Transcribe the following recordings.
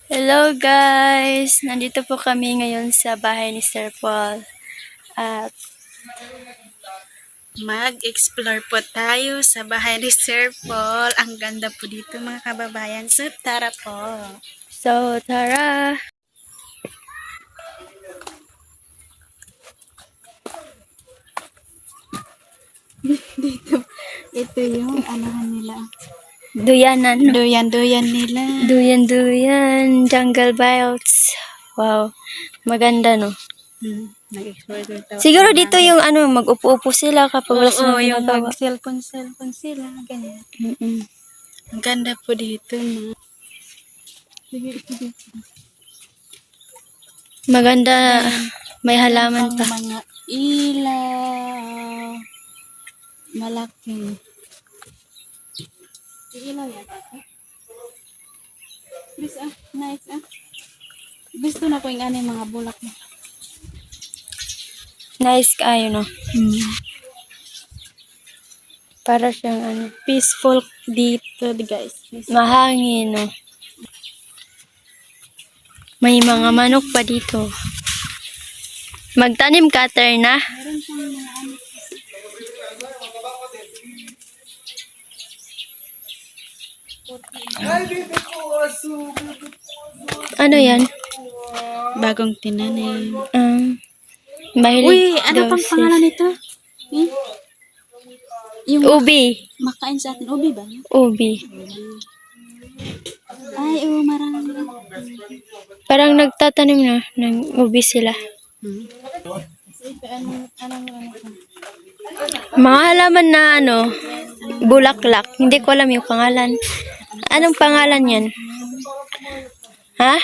Hello guys! Nandito po kami ngayon sa bahay ni Sir Paul. At mag-explore po tayo sa bahay ni Sir Paul. Ang ganda po dito mga kababayan. So, tara po. tara! Dito, ito yung anahan nila. Duyanan. Duyan-duyan nila. Duyan. Jungle bites. Wow. Maganda no? Nag-explore tayo. Siguro dito yung mag-upo-upo sila kapag wala silang yung ginagawa. mag-cellphone sila. Ganyan. Mm-mm. Ang ganda po dito. No? Sige. Maganda. May halaman pa. Mga ilaw. Malaki. Ilaw yan. Bis nice Gusto na ko yung mga bulak mo. Nice kayo no? Para siyang Peaceful dito guys. mahangin no? May mga manok pa dito. Magtanim ka, Terna? Meron siyang mga Ano yan? bagong tinanim. Mahilig Uy, ano daw pang sis. pangalan nito? Yung Ubi. makain sa atin, ubi ba? Ubi. Ay, marami. Parang nagtatanim na ng ubi sila. Mga halaman na bulaklak. Hindi ko alam yung pangalan. Anong pangalan yan? Ha?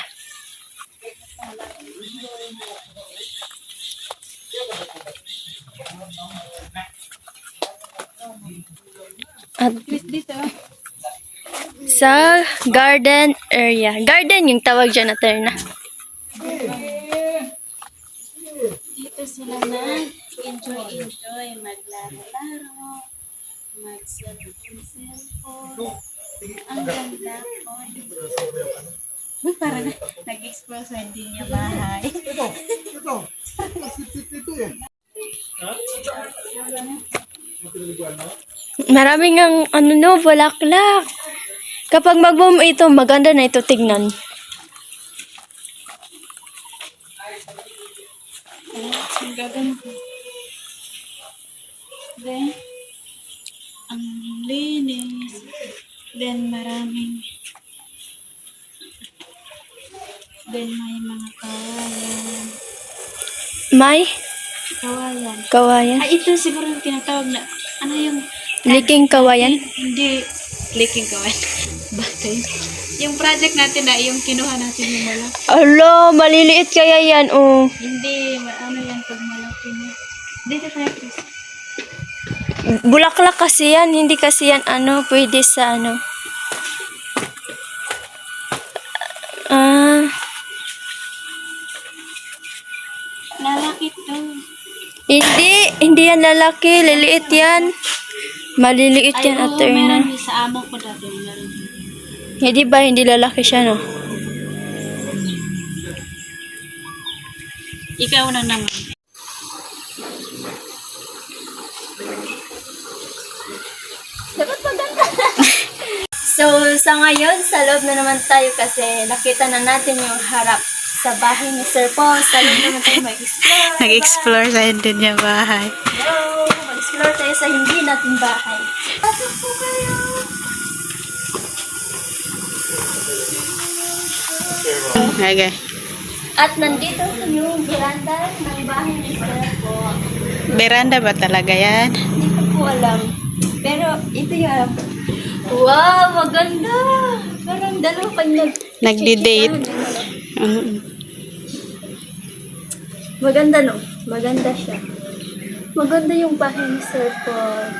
At Dito. sa garden area. Garden yung tawag dyan na Terna. Dito sila enjoy maglaro-laro, mag-cellphone. Ang ganda po. Uy, parang nag-explore sa hindi niya bahay. Maraming ang bulaklak. Kapag mag-bloom ito, maganda na ito tignan. Ang gaganda. Then, ang linis. Then, maraming. Then, may mga kawayan. May Kawayan. kawayan. Ay, ito siguro yung tinatawag na, ano yung, Liking kawayan. hindi, leaking kawayan. Batay. Yung project natin na, yung kinuha natin yung malaki. Alo, maliliit kaya yan, oh. Hindi, ano yan pag malaki na. Dito tayo, Chris. Bulaklak kasi yan, hindi kasi yan pwede sa Lalaki to. hindi yan lalaki, liliit yan. Maliliit yan, oo, Aterna. meron din sa amo ko dati. Meron din. Hindi ba, hindi lalaki siya, no? Ikaw na naman. Dapat maganda. So, sa ngayon, sa loob na naman tayo kasi nakita na natin yung harap sa bahay ni Sir Paul. Sa loob naman tayo mag-explore. Nag-explore sa hindi niya bahay. Hello! Mag-explore tayo sa hindi natin bahay. Pasok po kayo! Okay. At nandito yung veranda ng bahay ni Sir Paul. Veranda ba talaga yan? Hindi ko po alam. Pero ito yung alam ko. Wow! Maganda! Parang dalawa pa Nagdi-date. Maganda no? Maganda siya. Maganda yung bahay ni Sir Paul.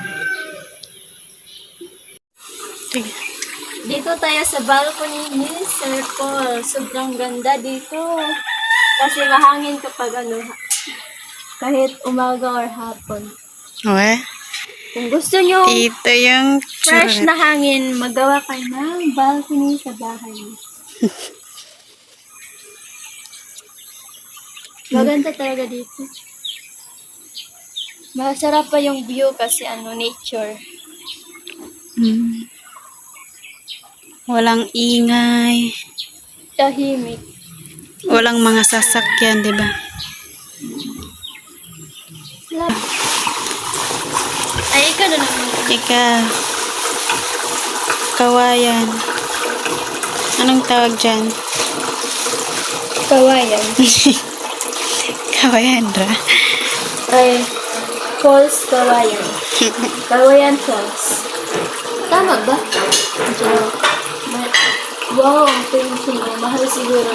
Sige. Dito tayo sa balcony ni Sir Paul. Sobrang ganda dito. Kasi mahangin kapag kahit umaga or hapon. Uwe. Kung gusto nyo Ito yung fresh na hangin, magawa kayo ng balcony sa bahay niyo. Maganda talaga dito. Masarap pa yung view kasi nature. Mm. Walang ingay. Tahimik. Walang mga sasakyan, di ba? Love. Ay, ikaw na naman. Kawayan. Anong tawag dyan? Kawayan. Kawayan ra. Ay, Falls Kawayan. Kawayan Falls. Tama ba? Wow, ang painting mo. Mahal siguro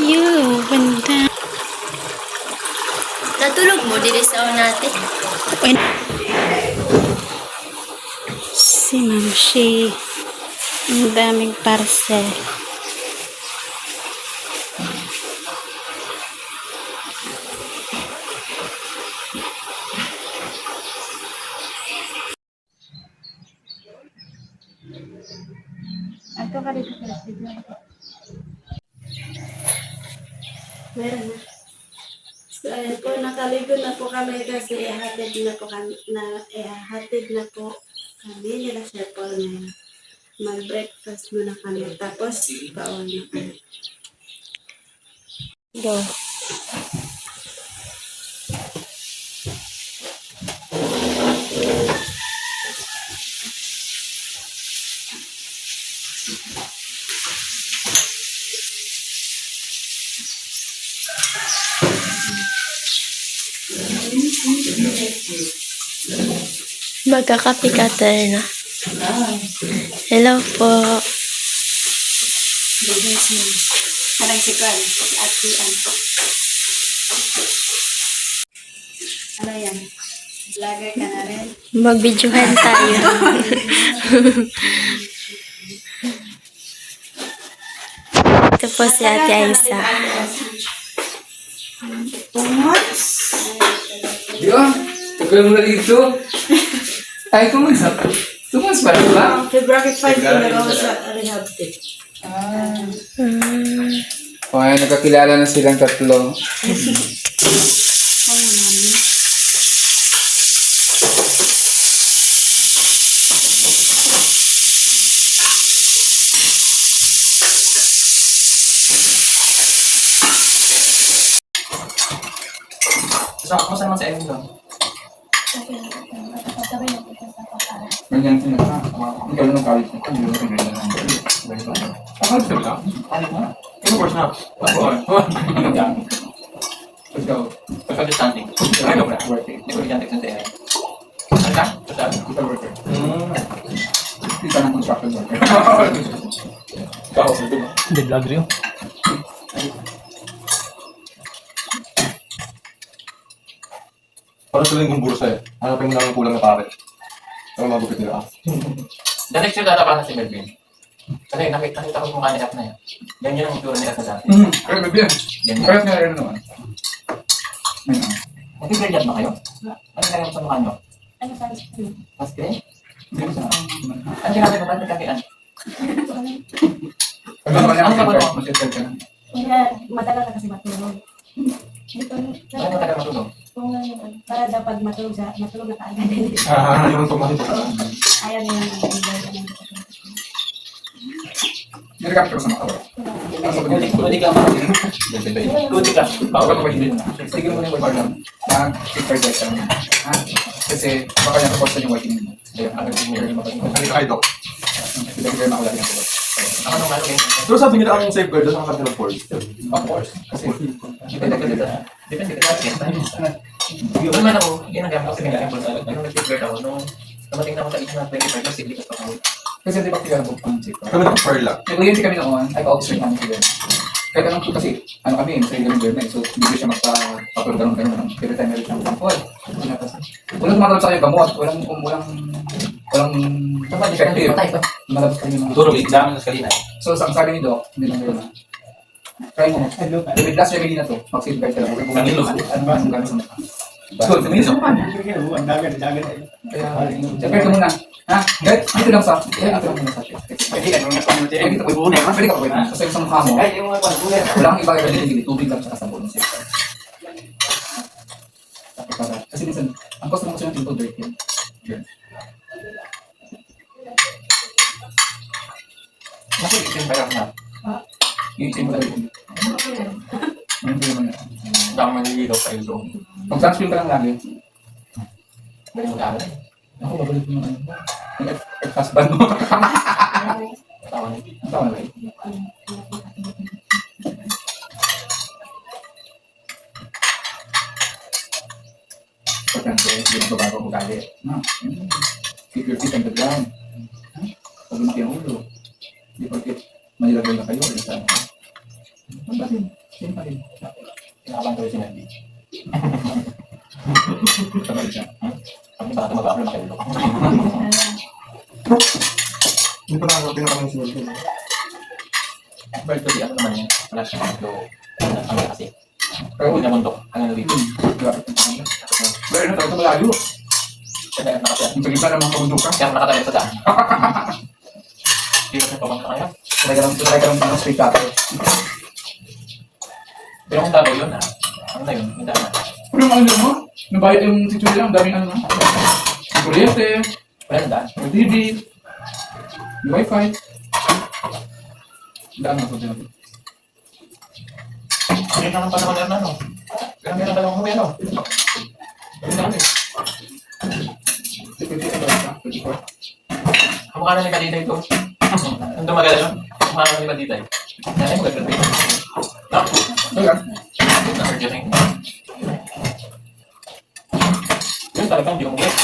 yun. Banda. Natulog mo, dili sa natin. Uy. Si Ma'am Shi. Ang daming parcel. Ato ka dito sa video. Meron na. So, ayun po, nakaligo na po kami kasi hatid na po kami nila Sir Paul ngayon. Mag-breakfast muna kami, tapos baon na kami. Go. Magkakape ka tayo na. Hello po. Parang si Kwan, at si po. Ano yan? Vlogger ka na rin? Mag-videohan tayo. Ito po si Ate Aisa. Yo, tagal mo na dito. Ay, kumusta? Tumas pa rin ba? February 5 ko na ako sa rehab day. Okay, nagkakilala na silang tatlo. So, kumusta naman sa Erin doon? Ganyan sila. Ang gano'n ng college mo. Ang gano'n ng ganyan. Akala sila lang. Ano mo? Ano course na? Let's go. Social distancing. Ano ba? Working. Hindi ko gigantic sa Erin. Ano ka? Social? Social worker. Kita ng construction worker. Ikaw, ito ba? Hindi, vlog rin. Parang sila yung bursa eh. Hanapin mo lang yung kulang na pare. Ang magupit nila. The next year tatapakan na si Melvin. Kasi nakita ko yung mukha ni F na yan. Yan yun ang itsura ni F na dati. Pero baby yan. Yan yun. Parang nga rin naman. Ayun. Nag-graduate na kayo? Ano kaya sa mukha nyo? Ano pa rin? Mas green? Hindi ko sa Ano sinabi mo? Ba't nagkakian? Ano ba Ano ba niya? ito? Masipil ka na. Matagal na kasi matulog. Ano mo tagal matulog? Para daw pag matulog na kaagad. Yung tumahin. Ayaw niya na. Niragap ko sa makawa. Kundi ka. Kundi ka. Bawal ko ba hindi na? Sige mo na yung wala. Super jet ka na. Kasi baka niya tapos yung working mo. Kaya ano yung meron mo. Halika kayo, Doc. Hindi ko kayo makulala ng tulog. Ako nung ano eh. Pero sabi nila ang safeguard doon sa kanila ng force. Of course. Kasi Depende ka sa Yung naman ako, ginagamit ko sa mga impulse. Nung nag-figure ako, nung tumating na ako sa age na 25 years, sigli ko ako. kasi di ba kaya ng bukang check. Kami naka-fire lang. Nag-client kami noon, ay pa-officer kami sila. Kaya lang po kasi, ano kami, masaya ganun girl na eh. So, hindi ko siya magpa-papel ganun ganun. Pero time meron siyang pangkol. Walang tumatalab sa kanya gamot. Walang effective. Malabas kami mga. Tulog, exam sa kalina. So, ang sabi ni Doc, hindi lang ganun. Try mo. With last remedy na to, mag-safeguard ka lang. Huwag kang Kanino? ano ba ang gamit sa mukha. So, tumingin sa mukha niya. Kaya, siyempre ito muna. Ha? Guys, dito lang sa, dito lang muna sa chest. Hindi, ano nga, ano Pwede ka pwede. Kasi sa mukha mo, Ay, yung mga pag-ulan. wala kang iba hindi tubig lang sa sabon. Kasi minsan, ang cost naman kasi ng simple dirt yun. Yun. Kasi itim pa lang na. Yung simple dirt yun. Hindi naman yan. Dami maliligaw sa ilo. Pag sunscreen ka lang lagi, Balik mo kagad. ako babalik mo yung ex-husband mo. Tawa niya. Ang tawa na rin. Importante, hindi mo babago ang ugali. Keep your feet on the ground. Huwag lumaki ang ulo. Hindi porket mahilagay na kayo. Ano pa rin? Same pa rin. Kinakabahan ko yung sinabi. Tama rin siya. Kami ba natin mag-upload sa ilo? Hindi pa nakakating na kami sinunod. Bird kasi ano naman yan? Wala siyang ilo. Ano kasi? Pero huwag na bundok. Ano dito? Grabe. Pero ano talaga malayo. Kaya nakataya. Yung sa gitna ng mga kabundukan. Kaya nakataya sa daan. Hindi kasi pabangka kaya. Talaga ng straight cutter. Pero kung Davao yun ano na yun? Yung daan. Pero yung ano mo, nabayad yung situation lang, daming ano. Yung kuryente, Wala na daan. yung TV, yung wifi. Daan mo sa dyan. Ngayon lang ang panahon na ano. Pero meron ka lang kung ano. Ang dami. Kamukha na ni Kadita ito. Ang dumagala yun. Kamukha na ni Kadita eh. Nanay mo gagawin. Ayan. Yun talagang hindi ko mag-get.